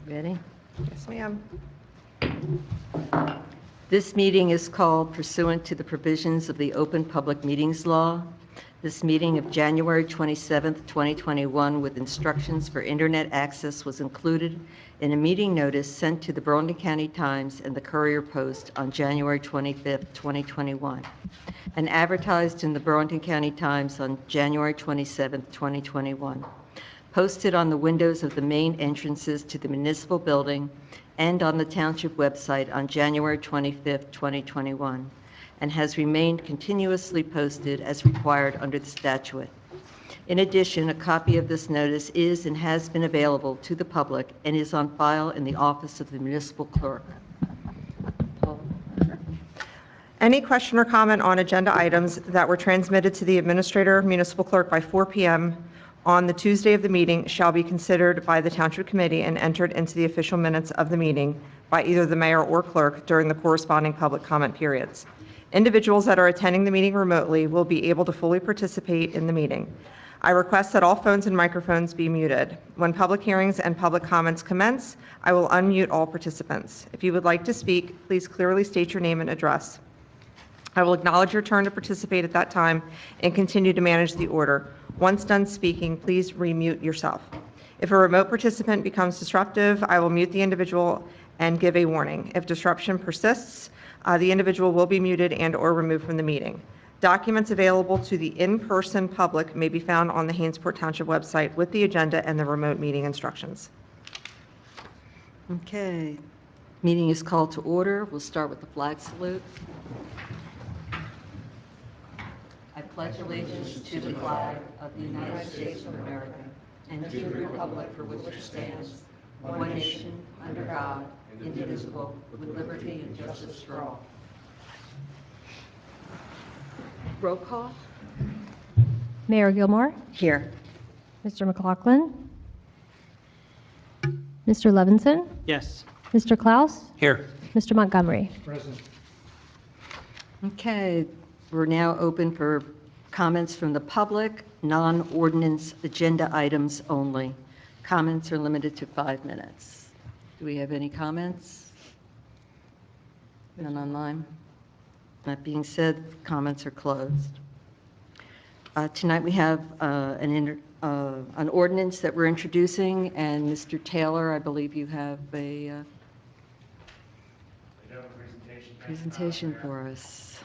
Ready? Yes, ma'am. This meeting is called pursuant to the provisions of the Open Public Meetings Law. This meeting of January 27th, 2021, with instructions for internet access was included in a meeting notice sent to the Burlington County Times and the Courier Post on January 25th, 2021, and advertised in the Burlington County Times on January 27th, 2021. Posted on the windows of the main entrances to the municipal building and on the Township website on January 25th, 2021, and has remained continuously posted as required under the statute. In addition, a copy of this notice is and has been available to the public and is on file in the office of the municipal clerk. Any question or comment on agenda items that were transmitted to the administrator, municipal clerk by 4 p.m. on the Tuesday of the meeting shall be considered by the Township Committee and entered into the official minutes of the meeting by either the mayor or clerk during the corresponding public comment periods. Individuals that are attending the meeting remotely will be able to fully participate in the meeting. I request that all phones and microphones be muted. When public hearings and public comments commence, I will unmute all participants. If you would like to speak, please clearly state your name and address. I will acknowledge your turn to participate at that time and continue to manage the order. Once done speaking, please remute yourself. If a remote participant becomes disruptive, I will mute the individual and give a warning. If disruption persists, the individual will be muted and/or removed from the meeting. Documents available to the in-person public may be found on the Hainesport Township website with the agenda and the remote meeting instructions. Okay. Meeting is called to order. We'll start with the flag salute. I pledge allegiance to the flag of the United States of America and to the republic for which it stands, one nation, under God, indivisible, with liberty and justice for all. Roll call? Mayor Gilmore, Here. Mr. McLaughlin, Mr. Levinson, Yes. Mr. Klaus, Here. Mr. Montgomery. Present. Okay, we're now open for comments from the public, non-ordinance agenda items only. Comments are limited to 5 minutes. Do we have any comments? None online? That being said, comments are closed. Tonight we have an ordinance that we're introducing, and Mr. Taylor, I believe you have a presentation for us.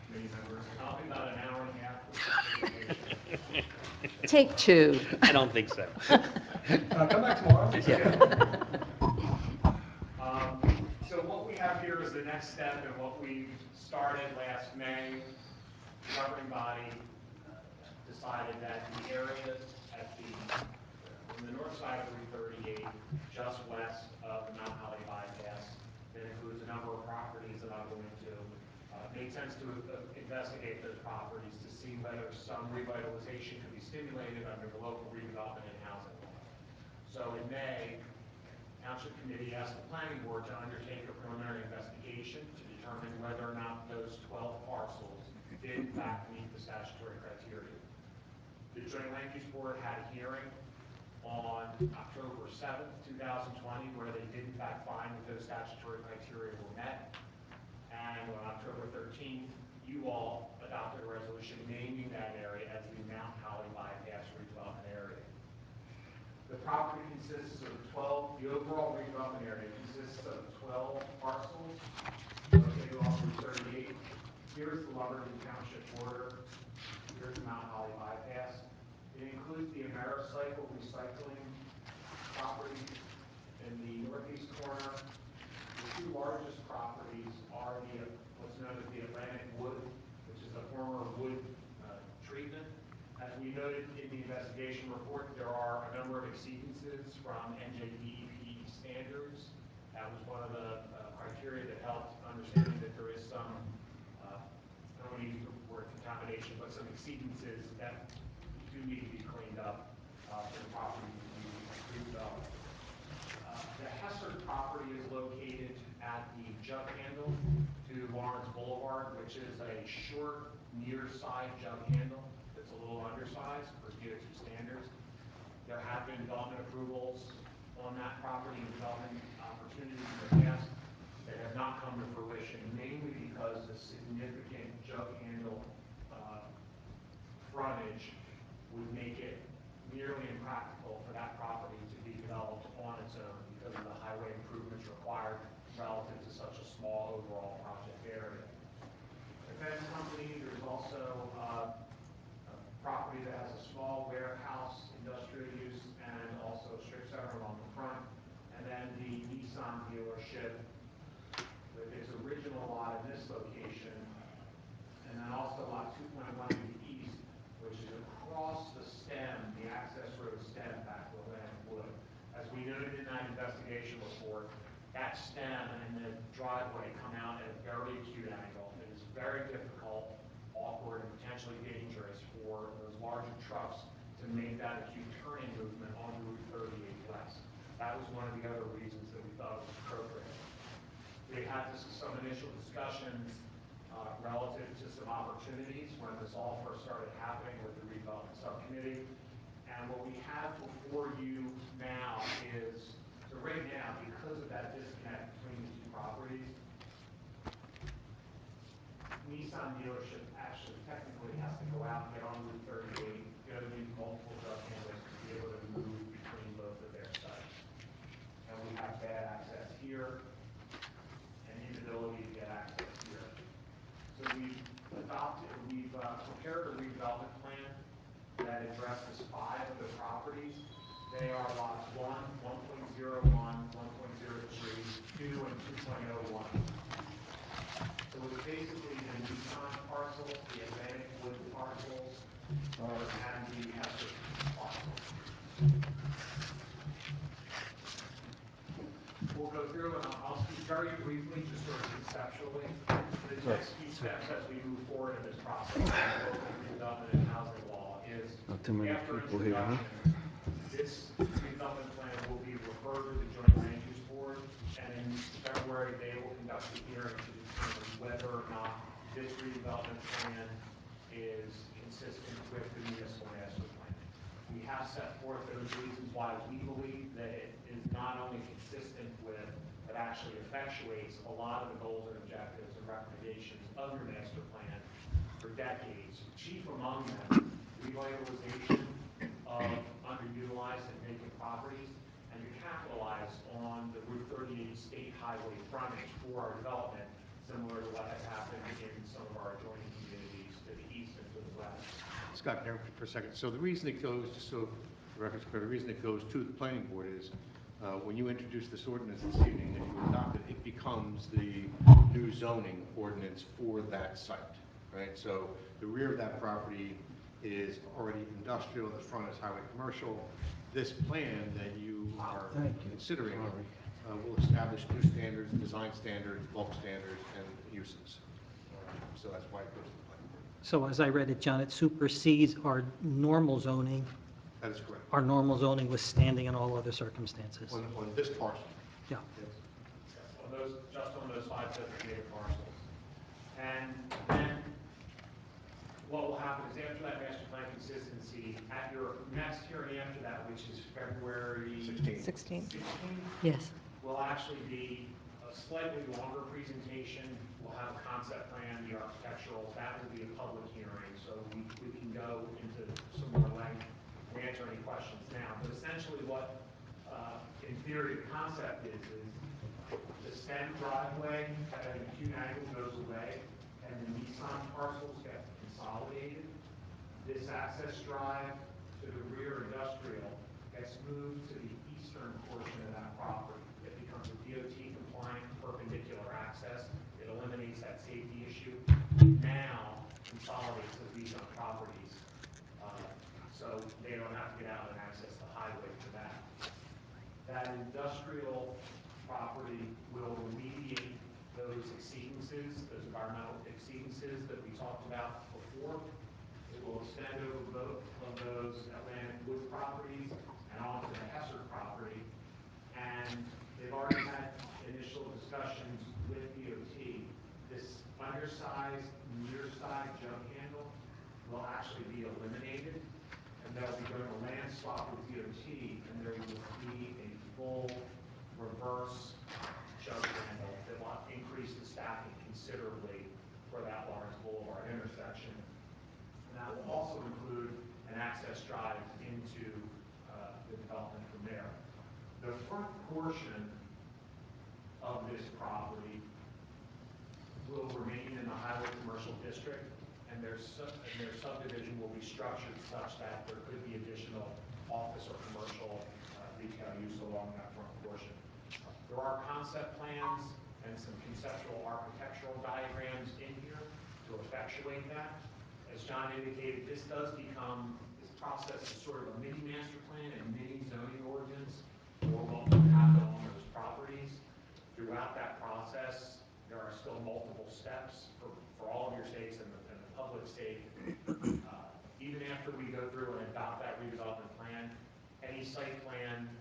Members. I'll be about an hour and a half with this presentation. Take two. I don't think so. Come back tomorrow. Yeah. So what we have here is the next step in what we started last May. The governing body decided that the area on the north side of Route 38, just west of the Mount Holly bypass, that includes a number of properties that I'll go into, made sense to investigate those properties to see whether some revitalization could be stimulated under the local redevelopment and housing law. So in May, Township Committee asked the Planning Board to undertake a preliminary investigation to determine whether or not those 12 parcels did in fact meet the statutory criteria. The Joint Land Use Board had a hearing on October 7th, 2020, where they did in fact find that those statutory criteria were met. And on October 13th, you all adopted a resolution naming that area as the Mount Holly Bypass redevelopment area. The property consists of the overall redevelopment area consists of 12 parcels located off Route 38. Here's the Lumberton Township border. Here's the Mount Holly Bypass. It includes the AmeriCycle recycling properties in the northeast corner. The two largest properties are what's known as the Atlantic Wood, which is a former wood treatment. As we noted in the investigation report, there are a number of exceedances from NJDEP standards. That was one of the criteria that helped understanding that there is some, I don't want to use the word contamination, but some exceedances that do need to be cleaned up for the property to be redeveloped. The Hessard property is located at the jug handle to Lawrence Boulevard, which is a short near side jug handle that's a little undersized for DOT standards. There have been development approvals on that property and development opportunities in the past that have not come to fruition, mainly because the significant jug handle frontage would make it nearly impractical for that property to be developed on its own because of the highway improvements required relative to such a small overall project area. The fence company, there's also a property that has a small warehouse, industrial use, and also a strip center along the front. And then the Nissan dealership with its original lot in this location, and then also lot 2.1 to the east, which is across the stem, the access road stem back to Atlantic Wood. As we noted in that investigation report, that stem and the driveway come out at a very acute angle. It is very difficult, awkward, and potentially dangerous for those larger trucks to make that acute turning movement on Route 38 West. That was one of the other reasons that we thought it was appropriate. We had some initial discussions relative to some opportunities when this all first started happening with the redevelopment subcommittee. And what we have before you now is, so right now, because of that disconnect between the two properties, Nissan dealership actually technically has to go out and get on Route 38, go use multiple jug handles to be able to move between both of their sites. And we have bad access here and inability to get access here. So we've prepared a redevelopment plan that addresses 5 of the properties. They are lots 1, 1.01, 1.03, 2, and 2.01. So it's basically the Nissan parcels, the Atlantic Wood parcels, and the Hester parcels. We'll go through and I'll speak very briefly, just sort of conceptually, the next key steps as we move forward in this process of the local redevelopment and housing law is after introduction, this redevelopment plan will be referred to the Joint Land Use Board, and in February they will conduct a hearing to determine whether or not this redevelopment plan is consistent with the municipal master plan. We have set forth those reasons why we believe that it is not only consistent with, but actually effectuates a lot of the goals and objectives and recommendations of your master plan for decades. Chief among them, revitalization of underutilized and vacant properties, and to capitalize on the Route 38 state highway frontage for our development, similar to what has happened in some of our adjoining communities to the east and to the west. Scott, here for a second. So the reason it goes, just so the record's clear, the reason it goes to the planning board is when you introduce this ordinance this evening, if you adopt it, it becomes the new zoning ordinance for that site, right? So the rear of that property is already industrial, the front is highway commercial. This plan that you are considering will establish new standards, design standards, bulk standards, and uses. So that's why it goes to the planning board. So as I read it, John, it supersedes our normal zoning, That is correct. our normal zoning withstanding in all other circumstances. On this parcel. Yeah. Yes. On those, just on those 5 designated parcels. And then what will happen is after that master plan consistency, at your next hearing after that, which is February 16. 16th, Yes. will actually be a slightly longer presentation. We'll have a concept plan, the architectural, that will be a public hearing, so we can go into some more length and answer any questions now. But essentially what, in theory, the concept is the stem driveway at an acute angle goes away, and the Nissan parcels get consolidated. This access drive to the rear industrial gets moved to the eastern portion of that property. It becomes a DOT compliant perpendicular access. It eliminates that safety issue. Now consolidates those Nissan properties so they don't have to get out and access the highway for that. That industrial property will alleviate those exceedances, those environmental exceedances that we talked about before. It will extend over both of those Atlantic Wood properties and onto the Hester property. And they've already had initial discussions with DOT. This undersized near side jug handle will actually be eliminated, and they'll be going to land swap with DOT, and there will be a full portion of this property will remain in the highway commercial district, and and their subdivision will be structured such that there could be additional office or commercial retail use along that front portion. There are concept plans and some conceptual architectural diagrams in here to effectuate that. As John indicated, this process is sort of a mini master plan and mini zoning ordinance for what will happen on those properties. Throughout that process, there are still multiple steps for all of your stakes and the public stake. Even after we go through and adopt that redevelopment plan, any site plan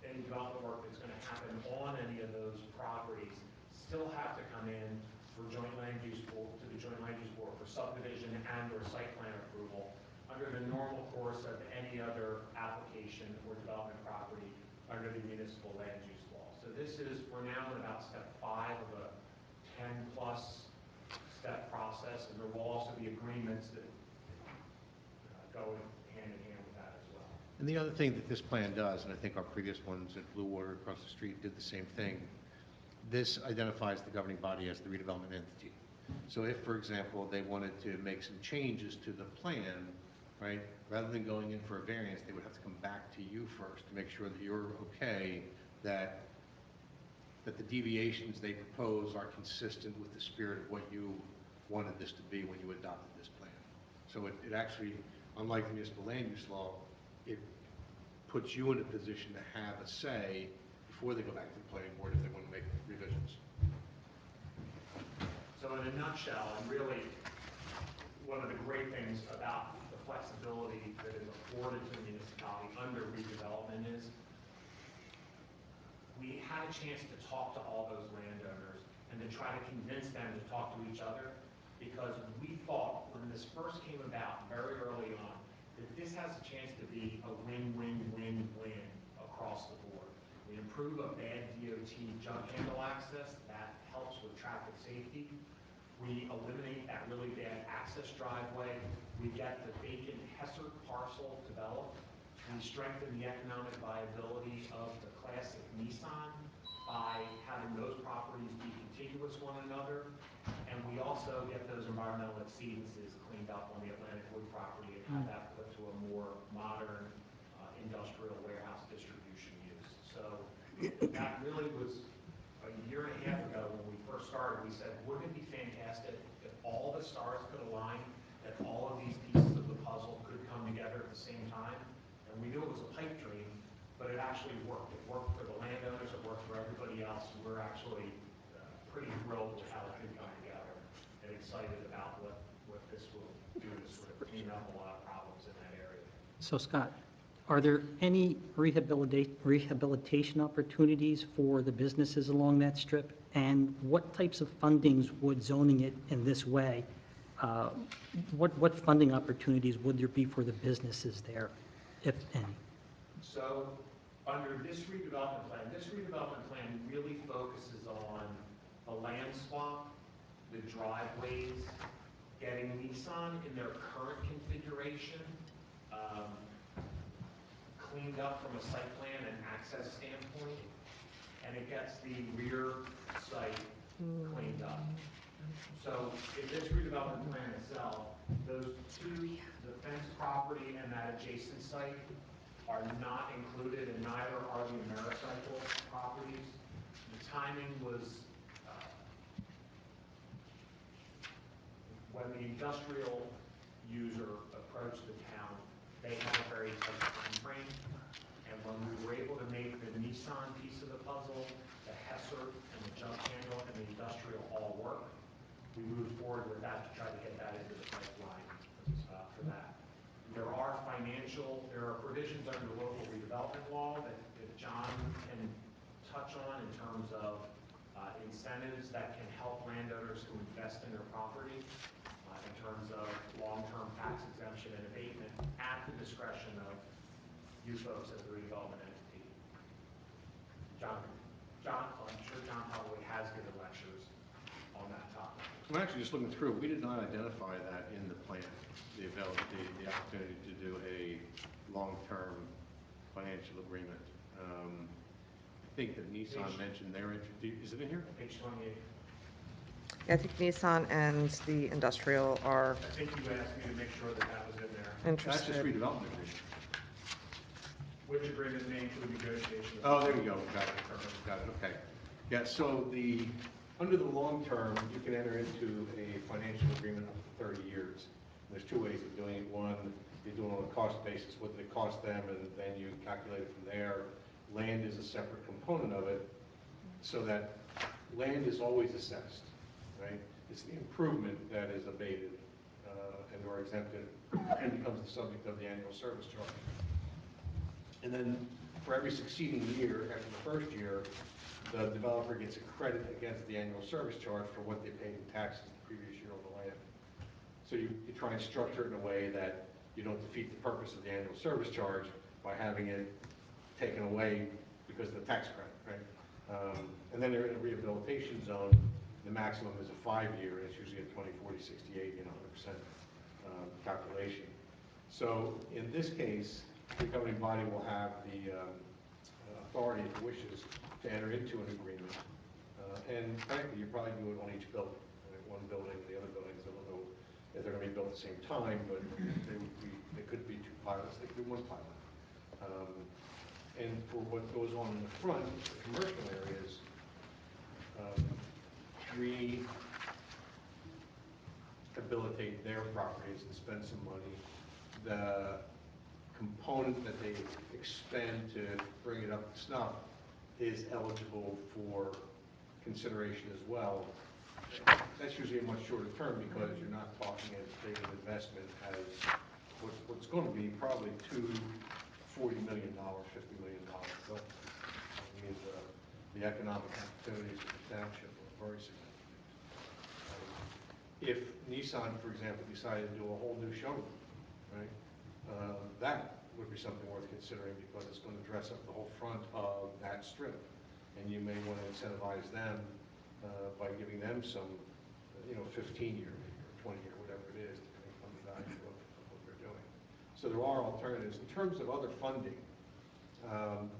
any development work that's going to happen on any of those properties still have to come in for joint land use board, to the joint land use board for subdivision and or site plan approval under the normal course of any other application or development property under the municipal land use law. So we're now in about step 5 of a 10+ step process, and there will also be agreements that go hand in hand with that as well. And the other thing that this plan does, and I think our previous ones at Blue Water across the street did the same thing, this identifies the governing body as the redevelopment entity. So if, for example, they wanted to make some changes to the plan, right, rather than going in for a variance, they would have to come back to you first to make sure that you're okay, that the deviations they propose are consistent with the spirit of what you wanted this to be when you adopted this plan. So it actually, unlike the municipal land use law, it puts you in a position to have a say before they go back to the planning board if they want to make revisions. So in a nutshell, and really one of the great things about the flexibility that is afforded to the municipality under redevelopment is we had a chance to talk to all those landowners and to try to convince them to talk to each other, because we thought when this first came about very early on that this has a chance to be a win-win-win-win across the board. We improve a bad DOT jump handle access, that helps with traffic safety. We eliminate that really bad access driveway. We get the vacant Hesser parcel developed. We strengthen the economic viability of the classic Nissan by having those properties be contiguous one another. And we also get those environmental exceedances cleaned up on the Atlantic Wood property and have that put to a more modern industrial warehouse distribution use. So that really was a year and a half ago when we first started. We said, wouldn't it be fantastic if all the stars could align, that all of these pieces of the puzzle could come together at the same time? And we knew it was a pipe dream, but it actually worked. It worked for the landowners, it worked for everybody else. We're actually pretty thrilled with how it did come together and excited about what this will do to sort of clean up a lot of problems in that area. So Scott, are there any rehabilitation opportunities for the businesses along that strip? And what types of fundings would zoning it in this way, what funding opportunities would there be for the businesses there, if any? So under this redevelopment plan really focuses on the land swap, the driveways, getting Nissan in their current configuration cleaned up from a site plan and access standpoint, and it gets the rear site cleaned up. So in this redevelopment plan itself, those two, the fenced property and that adjacent site, are not included, and neither are the Americycle properties. The timing was when the industrial user approached the town, they had a very tight time frame. And when we were able to make the Nissan piece of the puzzle, the Hesser and the jump handle and the industrial all work, we moved forward with that to try to get that into the pipeline for that. There are provisions under the local redevelopment law that John can touch on in terms of incentives that can help landowners who invest in their property in terms of long-term tax exemption and abatement at the discretion of you folks as the redevelopment entity. I'm sure John probably has given lectures on that topic. I'm actually just looking through. We did not identify that in the plan, the opportunity to do a long-term financial agreement. I think that Nissan mentioned their interest, is it in here? Page 28. Yeah, I think Nissan and the industrial are I think you asked me to make sure that that was in there. That's just interested. redevelopment agreement. Which agreement may include negotiations? Oh, there you go, got it, okay. Yeah, so under the long term, you can enter into a financial agreement up to 30 years. There's two ways of doing it. One, you do it on a cost basis, what did it cost them, and then you calculate it from there. Land is a separate component of it, so that land is always assessed, right? It's the improvement that is abated and or exempted and becomes the subject of the annual service charge. And then for every succeeding year, after the first year, the developer gets a credit against the annual service charge for what they paid in taxes the previous year on the land. So you try and structure it in a way that you don't defeat the purpose of the annual service charge by having it taken away because of the tax credit, right? And then they're in a rehabilitation zone. The maximum is a 5-year, and it's usually a 20, 40, 60, 80, and 100% calculation. So in this case, the governing body will have the authority, if it wishes, to enter into an agreement. And frankly, you probably do it on each building. Right? One building, the other buildings, I don't know if they're going to be built at the same time, but they could be two pilots, they could be one pilot. And for what goes on in the front, the commercial areas, rehabilitate their properties and spend some money. The component that they expend to bring it up to snuff is eligible for consideration as well. That's usually a much shorter term because you're not talking as big an investment as what's going to be probably $40 million, $50 million. But it means the economic opportunities of the township are very significant. If Nissan, for example, decided to do a whole new showroom, right, that would be something worth considering because it's going to dress up the whole front of that strip. And you may want to incentivize them by giving them some, 15-year or 20-year, whatever it is, depending on the value of what they're doing. So there are alternatives. In terms of other funding,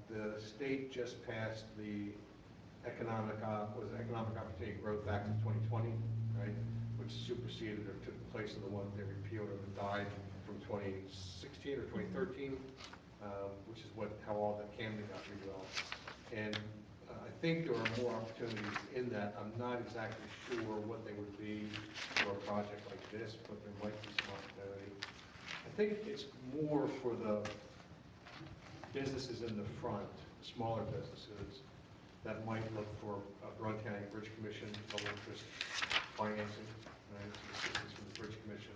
the state just passed the Economic Opportunity Growth Act of 2020, right, which superseded or took the place of the one that they repealed or died from 2016 or 2013, which is how all the Camden got redeveloped. And I think there are more opportunities in that. I'm not exactly sure what they would be for a project like this, but there might be some opportunity. I think it's more for the businesses in the front, smaller businesses, that might look for a Brown County Bridge Commission low interest financing, right, some assistance from the Bridge Commission.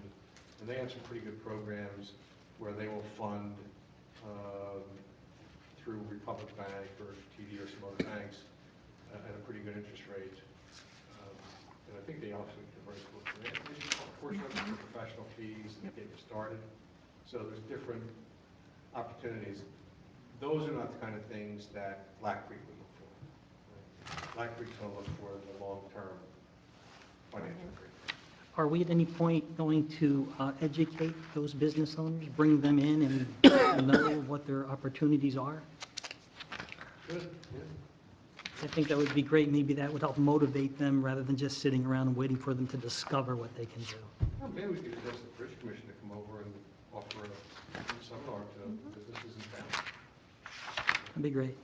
And they have some pretty good programs where they will fund through Republic Bank or TD or some other banks at a pretty good interest rate. And I think they also convert a portion of it for professional fees and get you started. So there's different opportunities. Those are not the kind of things that Black Creek would look for. Right? Black Creek's going to look for the long-term financial agreement. Are we at any point going to educate those business owners, bring them in and let them know what their opportunities are? Good, yeah. I think that would be great. Maybe that would help motivate them rather than just sitting around and waiting for them to discover what they can do. Well, maybe we could suggest the Bridge Commission to come over and offer a seminar to businesses in town. That'd be great.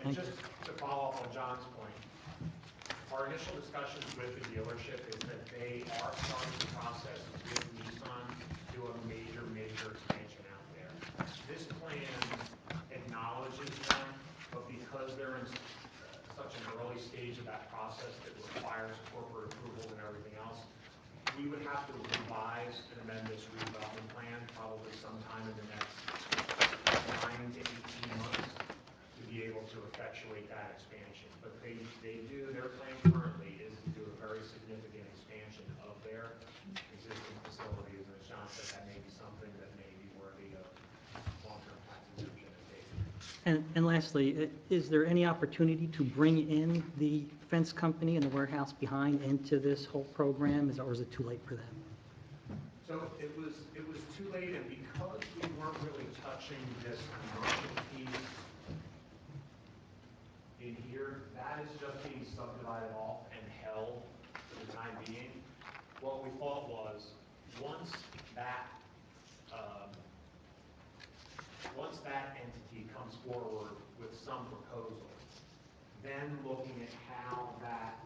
And Thank just to follow up on John's point, our initial discussions with the dealership is that they are starting the process with Nissan to do a major expansion out there. This plan acknowledges them, but because they're in such an early stage of that process that requires corporate approvals and everything else, we would have to revise and amend this redevelopment plan probably sometime in the next 9 to 18 months to be able to effectuate that expansion. But their plan currently is to do a very significant expansion of their existing facilities. And as John said, that may be something that may be worthy of long-term tax exemption and take. And lastly, is there any opportunity to bring in the fence company and the warehouse behind into this whole program, or is it too late for them? So it was too late, and because we weren't really touching this commercial piece in here, that is just being subdivided off and held for the time being. What we thought was, once that, um, once that entity comes forward with some proposal, then looking at how that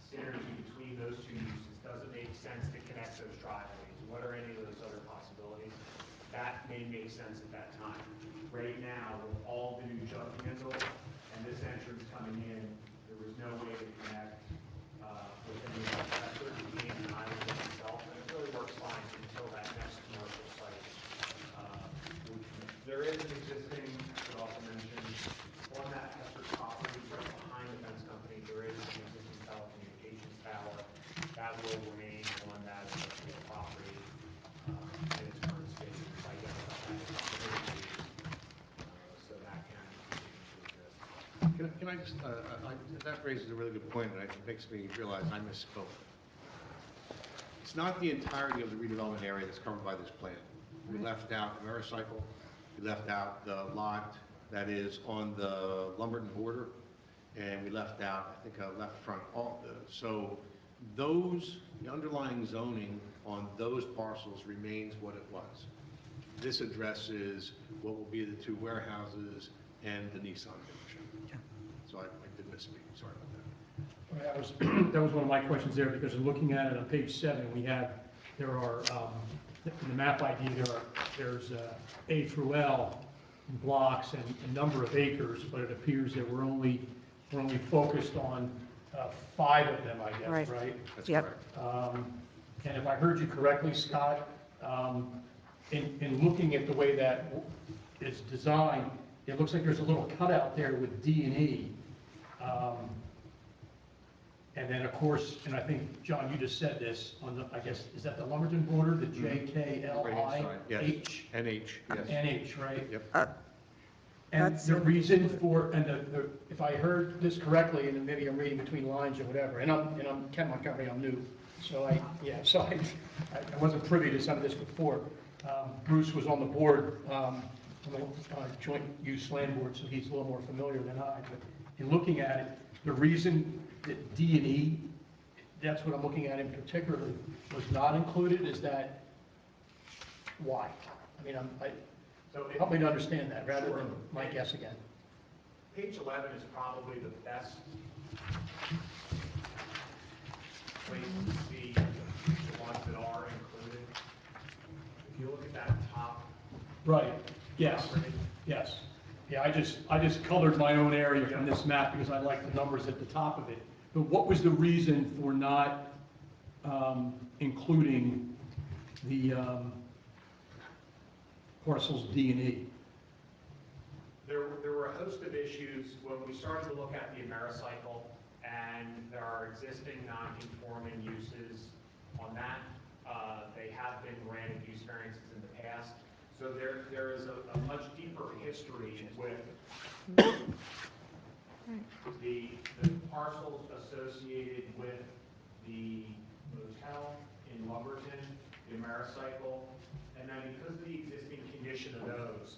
synergy between those two uses, does it make sense to connect those driveways? What are any of those other possibilities? That may make sense at that time. Right now, with all the new jug handles and this entrance coming in, there was no way to connect with any of the pressure. It became an island in itself, and it really works fine until that next commercial site. There is an existing, I should also mention, on that Hester property, right behind the fence company, there is an existing telecommunications tower. That will remain on that industrial property in its current state. It's identified as opportunity, so that can continue to exist. Can I just, that raises a really good point, and it makes me realize I misspoke. It's not the entirety of the redevelopment area that's covered by this plan. We left out Americycle, we left out the lot that is on the Lumberton border, and we left out, I think, left front, so those, the underlying zoning on those parcels remains what it was. This addresses what will be the two warehouses and the Nissan dealership. So I did misspeak, sorry about that. That was one of my questions there, because in looking at it on page 7, there are, in the map ID, there's A through L blocks and a number of acres, but it appears that we're only focused on 5 of them, I guess, right? That's Yep. correct. And if I heard you correctly, Scott, in looking at the way that is designed, it looks like there's a little cutout there with D and E. And then, of course, and I think, John, you just said this, on the, I guess, is that the Lumberton border, the Right-hand side, yes. JKLIH? NH, yes. NH, right? Yep. And That's the in- reason for, and if I heard this correctly, and maybe I'm reading between lines or whatever, and I'm Ken Montgomery, I'm new, so I wasn't privy to some of this before. Bruce was on the board, on the joint use land board, so he's a little more familiar than I, but in looking at it, the reason that D and E, that's what I'm looking at in particular, was not included, is that, why? I mean, So help me to understand that, rather Sure. than my guess again. Page 11 is probably the best place to see the ones that are included. If you look at that top Right, yes, property, yes. Yeah, I just colored my own area from this map because I like the numbers at the top of it. But what was the reason for not including the parcels D and E? there were a host of issues when we started to look at the Americycle, and there are existing non-conforming uses on that. They have been granted use variances in the past. So there is a much deeper history with the parcels associated with the motel in Lumberton, the Americycle, and then because of the existing condition of those,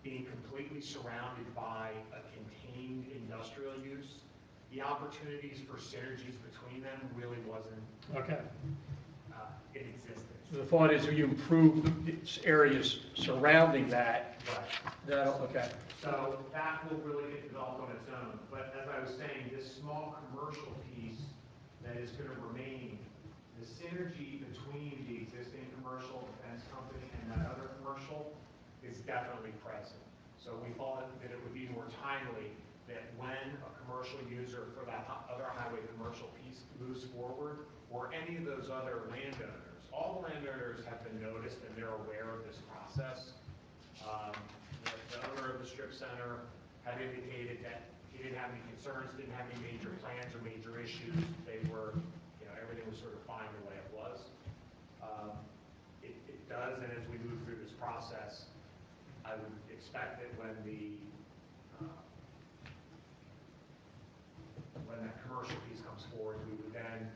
being completely surrounded by a contained industrial use, the opportunities for synergies between them really wasn't Okay. in existence. So the thought is, you improve the areas surrounding that, Right. okay. So that will really get developed on its own. But as I was saying, this small commercial piece that is going to remain, the synergy between the existing commercial defense company and that other commercial is definitely present. So we thought that it would be more timely that when a commercial user for that other highway commercial piece moves forward, or any of those other landowners, all the landowners have been noticed and they're aware of this process. The owner of the strip center had indicated that he didn't have any concerns, didn't have any major plans or major issues. They were, everything was sort of fine the way it was. It does, and as we move through this process, I would expect that when that commercial piece comes forward, we would then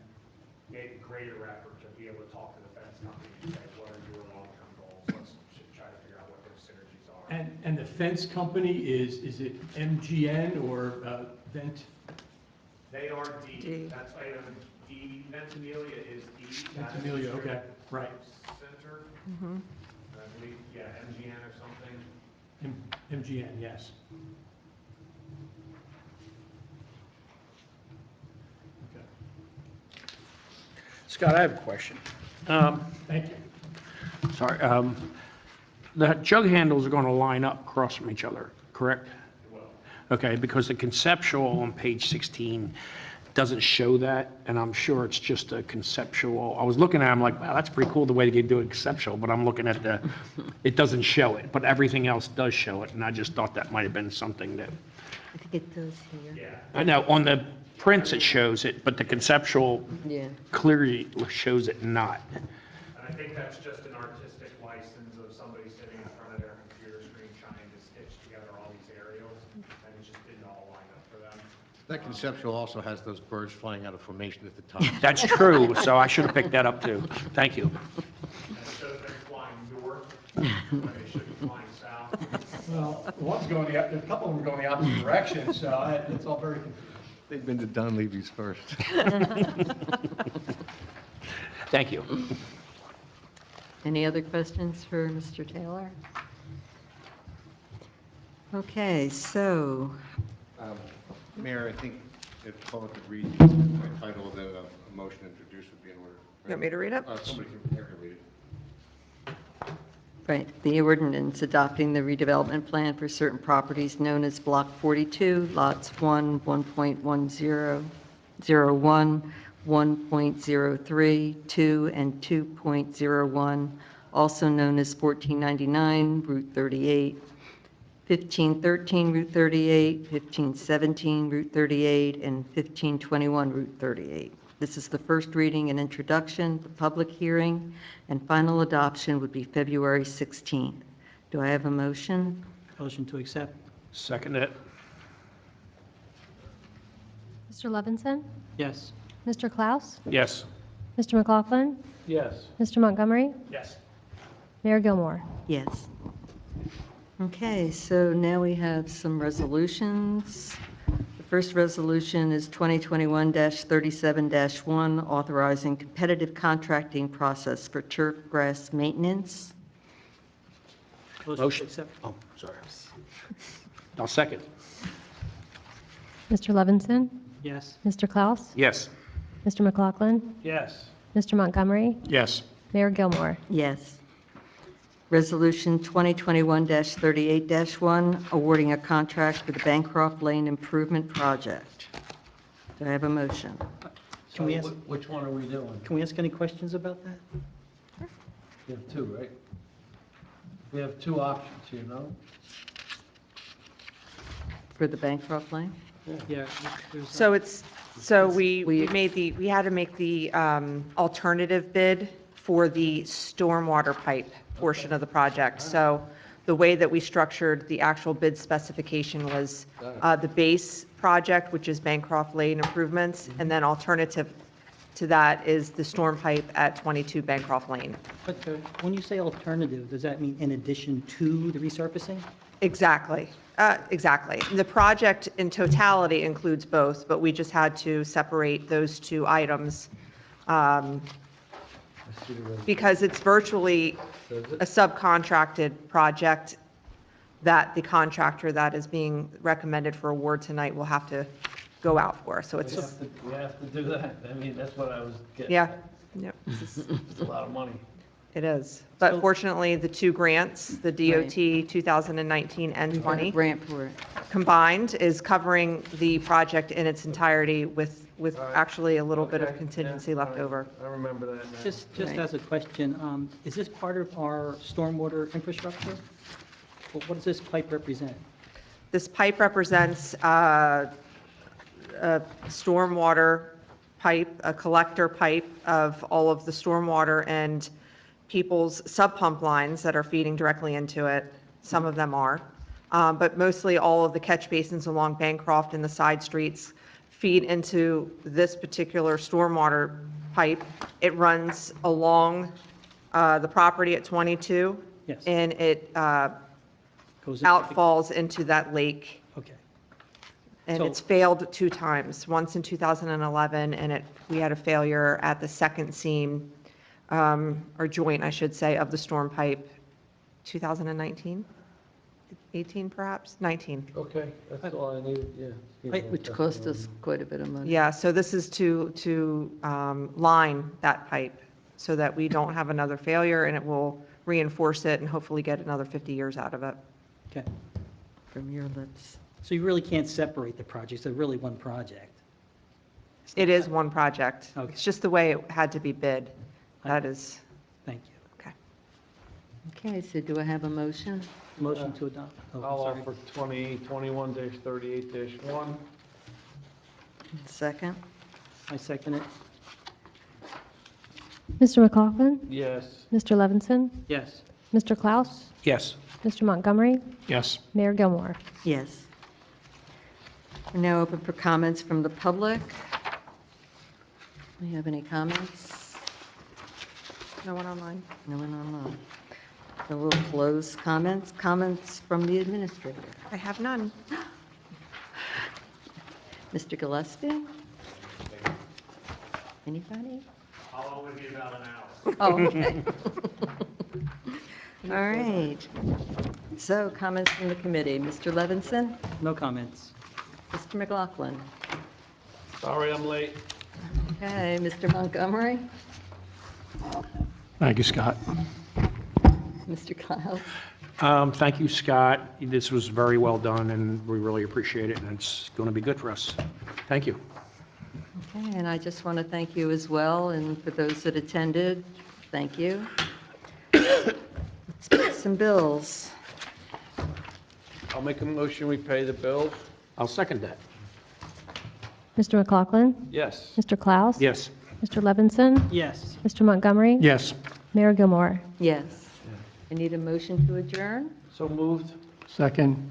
make a greater effort to be able to talk to the fence company and say, what are your long-term goals? Let's try to figure out what those synergies are. And the fence company is it MGN or Vent, They are D. D. That's item D. Ventimiglia is D. That is Ventimiglia, the okay, right. Center, Mhm. I believe, yeah, MGN or something. MGN, yes. Okay. Scott, I have a question. Thank you. Sorry. The jug handles are going to line up across from each other, correct? Okay, because the conceptual on page 16 doesn't show that, and I'm sure it's just a conceptual. I was looking at it, I'm like, wow, that's pretty cool the way they do it conceptual, but I'm looking at it doesn't show it, but everything else does show it, and I just thought that might have been something that, I think it does here. Yeah. I know, on the prints it shows it, but the conceptual Yeah. clearly shows it not. And I think that's just an artistic license of somebody sitting in front of their computer screen trying to stitch together all these aerials, and it just didn't all line up for them. That conceptual also has those birds flying out of formation at the top. That's true, so I should have picked that up too. Thank you. And it shows them flying north when they should be flying south. Well, the one's going a couple of them are going the opposite direction, so it's all very confusing. They've been to Don Levy's first. Thank you. Any other questions for Mr. Taylor? Okay, so, Mayor, I think if Paula could read the title, then a motion introduced would be in order. You want me to read it? Somebody can read it. right, the ordinance adopting the redevelopment plan for certain properties known as Block 42, lots 1, 1.1001, 1.03, 2, and 2.01, also known as 1499 Route 38, 1513 Route 38, 1517 Route 38, and 1521 Route 38. This is the first reading and introduction. The public hearing and final adoption would be February 16th. Do I have a motion? Motion to accept. Second it. Mr. Levinson? Yes. Mr. Klaus? Yes. Mr. McLaughlin? Yes. Mr. Montgomery? Yes. Mayor Gilmore? Yes. Okay, so now we have some resolutions. The first resolution is 2021-37-1, authorizing competitive contracting process for turf grass maintenance. Motion to accept. Oh, sorry. I'll second. Mr. Levinson? Yes. Mr. Klaus? Yes. Mr. McLaughlin? Yes. Mr. Montgomery? Yes. Mayor Gilmore? Yes. Resolution 2021-38-1, awarding a contract for the Bancroft Lane Improvement Project. Do I have a motion? Can we ask, Which one are we doing? can we ask any questions about that? We have two, right? We have two options here, no? For the Bancroft Lane? Yeah. there's- So we We- we had to make the alternative bid for the stormwater pipe portion of the project. So the way that we structured the actual bid specification was the base project, which is Bancroft Lane improvements, and then alternative to that is the storm pipe at 22 Bancroft Lane. But when you say alternative, does that mean in addition to the resurfacing? Exactly, exactly. The project in totality includes both, but we just had to separate those two items because it's virtually a subcontracted project that the contractor that is being recommended for award tonight will have to go out for. So it's, We have to do that. I mean, that's what I was getting. yeah, at. yep, It's a lot of money. it is. But So- fortunately, the two grants, the DOT 2019 and We've got a 20, grant for it. combined is covering the project in its entirety with All right. actually a little bit of Okay, contingency yeah, left fine. over. I remember that now. Just Right. as a question, is this part of our stormwater infrastructure? What does this pipe represent? This pipe represents a stormwater pipe, a collector pipe of all of the stormwater and people's sub pump lines that are feeding directly into it. Some of them are. But mostly all of the catch basins along Bancroft and the side streets feed into this particular stormwater pipe. It runs along the property at 22. Yes. And it Goes into the- outfalls into that lake. Okay. And So- it's failed 2 times, once in 2011, and we had a failure at the second seam, or joint, I should say, of the storm pipe, 2019? 18 perhaps? 19. Okay, that's all I needed, yeah. Excuse me, Which that's cost all I us needed. quite a bit of money. Yeah, so this is to line that pipe so that we don't have another failure, and it will reinforce it and hopefully get another 50 years out of it. Okay. From your lips. So you really can't separate the projects, they're really one project. It is one project. Okay. It's just the way it had to be bid. That is, Thank you. okay. Okay, so do I have a motion? Motion to adopt. Oh, I'll sorry. offer 2021-38-1. Second? I second it. Mr. McLaughlin? Yes. Mr. Levinson? Yes. Mr. Klaus? Yes. Mr. Montgomery? Yes. Mayor Gilmore? Yes. We're now open for comments from the public. Do you have any comments? No one online? No one online. So we'll close comments. Comments from the administrator. I have none. Mr. Gillespie? Anybody? I'll only be about an hour. Oh, okay. All right. So comments from the committee. Mr. Levinson? No comments. Mr. McLaughlin? Sorry I'm late. Okay, Mr. Montgomery? Thank you, Scott. Mr. Klaus? Thank you, Scott. This was very well done, and we really appreciate it, and it's going to be good for us. Thank you. Okay, and I just want to thank you as well, and for those that attended, thank you. Let's pay some bills. I'll make a motion, we pay the bills. I'll second that. Mr. McLaughlin? Yes. Mr. Klaus? Yes. Mr. Levinson? Yes. Mr. Montgomery? Yes. Mayor Gilmore? Yes. I need a motion to adjourn? So moved. Second.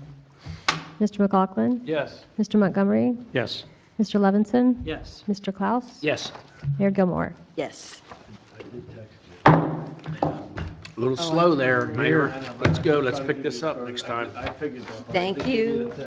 Mr. McLaughlin? Yes. Mr. Montgomery? Yes. Mr. Levinson? Yes. Mr. Klaus? Yes. Mayor Gilmore? Yes. A little slow there, Mayor. Let's go. Let's pick this up next time. I figured that. Thank you.